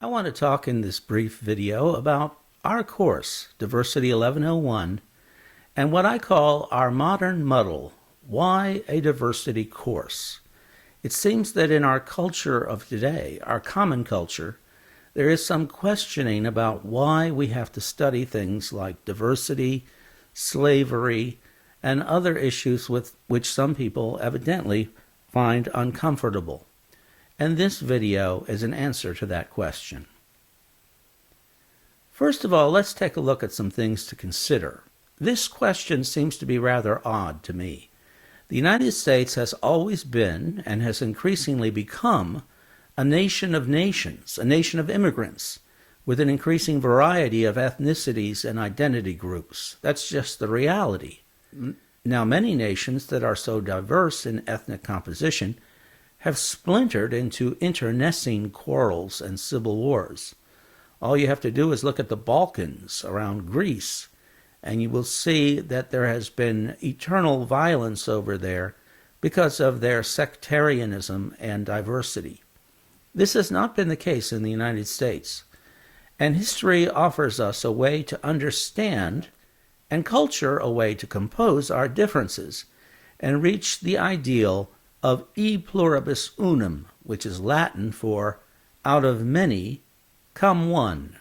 I want to talk in this brief video about our course, Diversity 1101, and what I call our modern muddle. Why a diversity course? It seems that in our culture of today, our common culture, there is some questioning about why we have to study things like diversity, slavery, and other issues with which some people evidently find uncomfortable. And this video is an answer to that question. First of all, let's take a look at some things to consider. This question seems to be rather odd to me. The United States has always been, and has increasingly become, a nation of nations, a nation of immigrants, with an increasing variety of ethnicities and identity groups. That's just the reality. Now, many nations that are so diverse in ethnic composition have splintered into internecine quarrels and civil wars. All you have to do is look at the Balkans around Greece, and you will see that there has been eternal violence over there because of their sectarianism and diversity. This has not been the case in the United States, and history offers us a way to understand, and culture a way to compose our differences, and reach the ideal of e pluribus unum, which is Latin for out of many come one.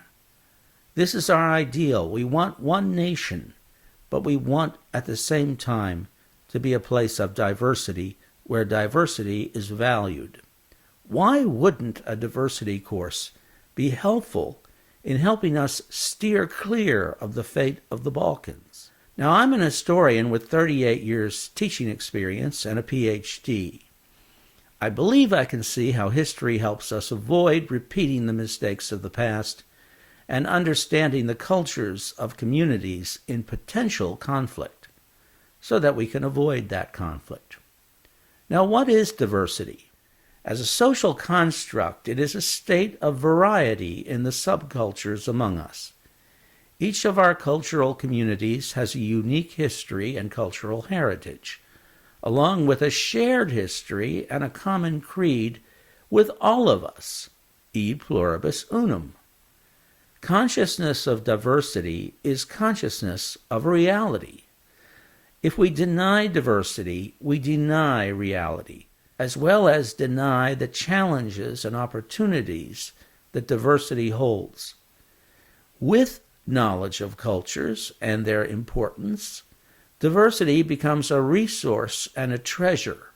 This is our ideal. We want one nation, but we want at the same time to be a place of diversity where diversity is valued. Why wouldn't a diversity course be helpful in helping us steer clear of the fate of the Balkans? Now, I'm an historian with 38 years teaching experience and a PhD. I believe I can see how history helps us avoid repeating the mistakes of the past and understanding the cultures of communities in potential conflict so that we can avoid that conflict. Now, what is diversity? As a social construct, it is a state of variety in the subcultures among us. Each of our cultural communities has a unique history and cultural heritage, along with a shared history and a common creed with all of us, e pluribus unum. Consciousness of diversity is consciousness of reality. If we deny diversity, we deny reality, as well as deny the challenges and opportunities that diversity holds. With knowledge of cultures and their importance, diversity becomes a resource and a treasure.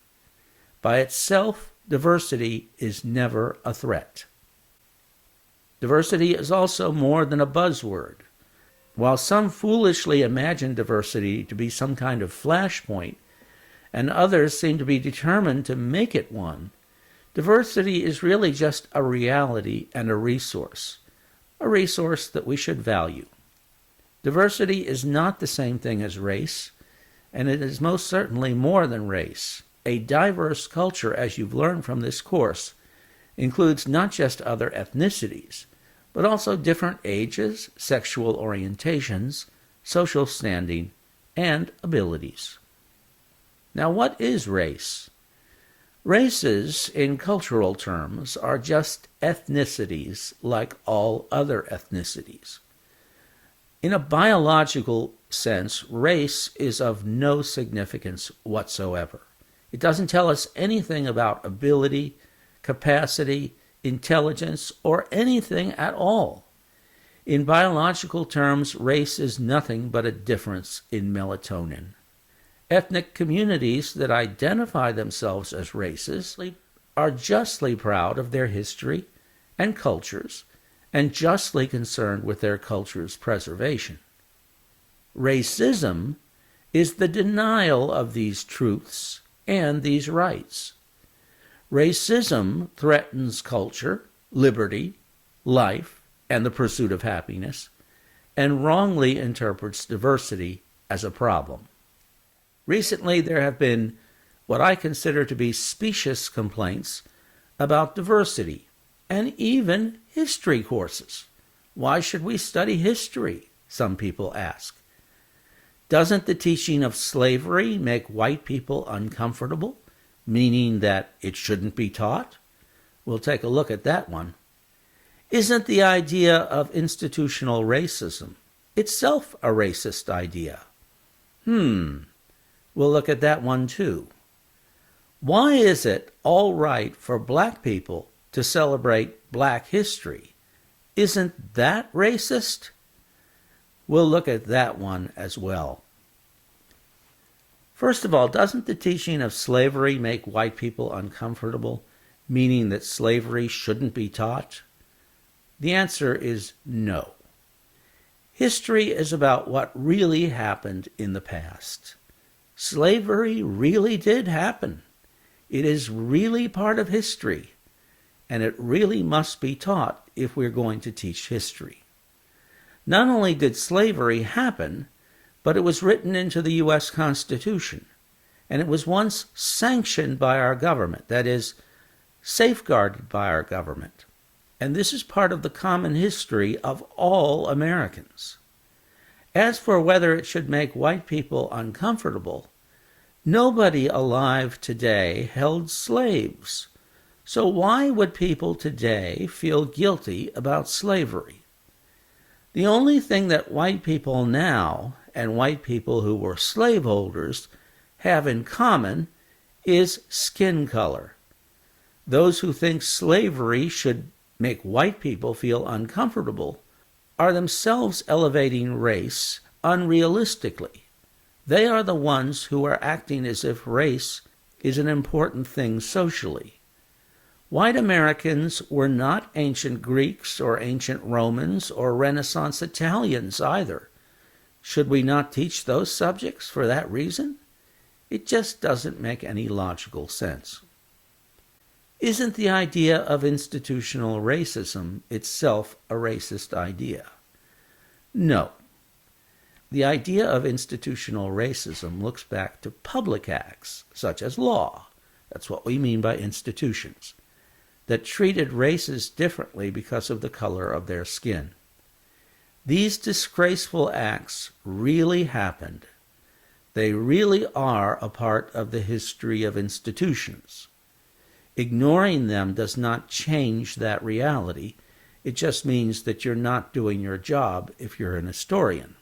By itself, diversity is never a threat. Diversity is also more than a buzzword. While some foolishly imagine diversity to be some kind of flashpoint, and others seem to be determined to make it one, diversity is really just a reality and a resource that we should value. Diversity is not the same thing as race, and it is most certainly more than race. A diverse culture, as you've learned from this course, includes not just other ethnicities, but also different ages, sexual orientations, social standing, and abilities. Now, what is race? Races, in cultural terms, are just ethnicities like all other ethnicities. In a biological sense, race is of no significance whatsoever. It doesn't tell us anything about ability, capacity, intelligence, or anything at all. In biological terms, race is nothing but a difference in melatonin. Ethnic communities that identify themselves as races are justly proud of their history and cultures, and justly concerned with their culture's preservation. Racism is the denial of these truths and these rights. Racism threatens culture, liberty, life, and the pursuit of happiness, and wrongly interprets diversity as a problem. Recently, there have been what I consider to be specious complaints about diversity, and even history courses. Why should we study history? Some people ask. Doesn't the teaching of slavery make white people uncomfortable, meaning that it shouldn't be taught? We'll take a look at that one. Isn't the idea of institutional racism itself a racist idea? We'll look at that one too. Why is it all right for black people to celebrate Black history? Isn't that racist? We'll look at that one as well. First of all, doesn't the teaching of slavery make white people uncomfortable, meaning that slavery shouldn't be taught? The answer is no. History is about what really happened in the past. Slavery really did happen. It is really part of history, and it really must be taught if we're going to teach history. Not only did slavery happen, but it was written into the U.S. Constitution, and it was once sanctioned by our government, that is, safeguarded by our government. And this is part of the common history of all Americans. As for whether it should make white people uncomfortable, nobody alive today held slaves. So why would people today feel guilty about slavery? The only thing that white people now and white people who were slaveholders have in common is skin color. Those who think slavery should make white people feel uncomfortable are themselves elevating race unrealistically. They are the ones who are acting as if race is an important thing socially. White Americans were not ancient Greeks or ancient Romans or Renaissance Italians either. Should we not teach those subjects for that reason? It just doesn't make any logical sense. Isn't the idea of institutional racism itself a racist idea? No. The idea of institutional racism looks back to public acts, such as law, that's what we mean by institutions, that treated races differently because of the color of their skin. These disgraceful acts really happened. They really are a part of the history of institutions. Ignoring them does not change that reality. It just means that you're not doing your job if you're an historian.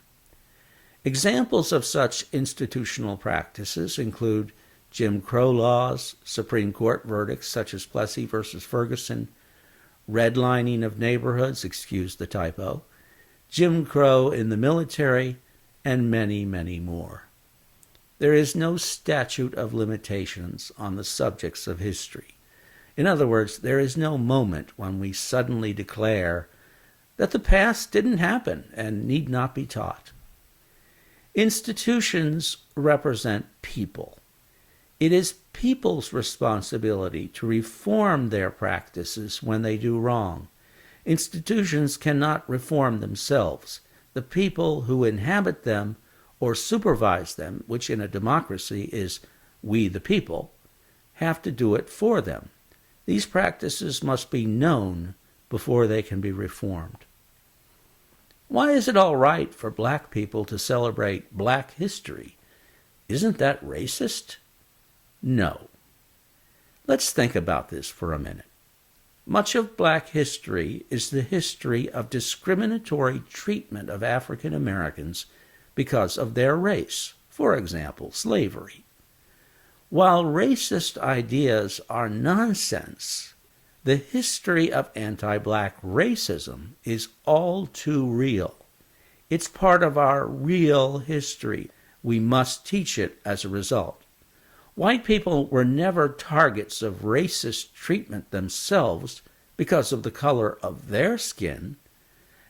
Examples of such institutional practices include Jim Crow laws, Supreme Court verdicts such as Plessy versus Ferguson, redlining of neighborhoods, excuse the typo, Jim Crow in the military, and many, many more. There is no statute of limitations on the subjects of history. In other words, there is no moment when we suddenly declare that the past didn't happen and need not be taught. Institutions represent people. It is people's responsibility to reform their practices when they do wrong. Institutions cannot reform themselves. The people who inhabit them or supervise them, which in a democracy is we the people, have to do it for them. These practices must be known before they can be reformed. Why is it all right for black people to celebrate Black history? Isn't that racist? No. Let's think about this for a minute. Much of Black history is the history of discriminatory treatment of African Americans because of their race, for example, slavery. While racist ideas are nonsense, the history of anti-black racism is all too real. It's part of our real history. We must teach it as a result. White people were never targets of racist treatment themselves because of the color of their skin,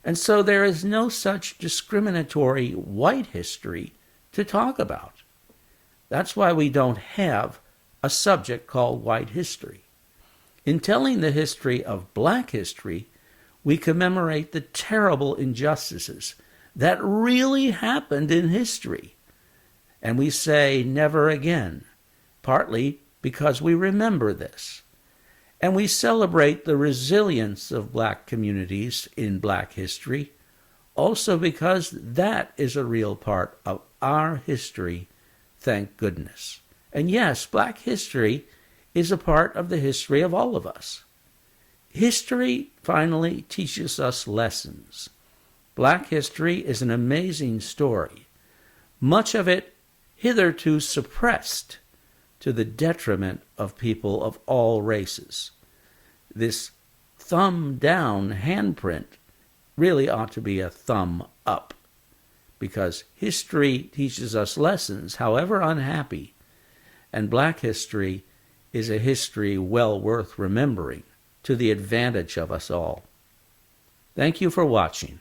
and so there is no such discriminatory white history to talk about. That's why we don't have a subject called white history. In telling the history of Black history, we commemorate the terrible injustices that really happened in history. And we say never again, partly because we remember this. And we celebrate the resilience of Black communities in Black history, also because that is a real part of our history, thank goodness. And yes, Black history is a part of the history of all of us. History finally teaches us lessons. Black history is an amazing story, much of it hitherto suppressed to the detriment of people of all races. This thumb down handprint really ought to be a thumb up, because history teaches us lessons, however unhappy, and black history is a history well worth remembering to the advantage of us all. Thank you for watching.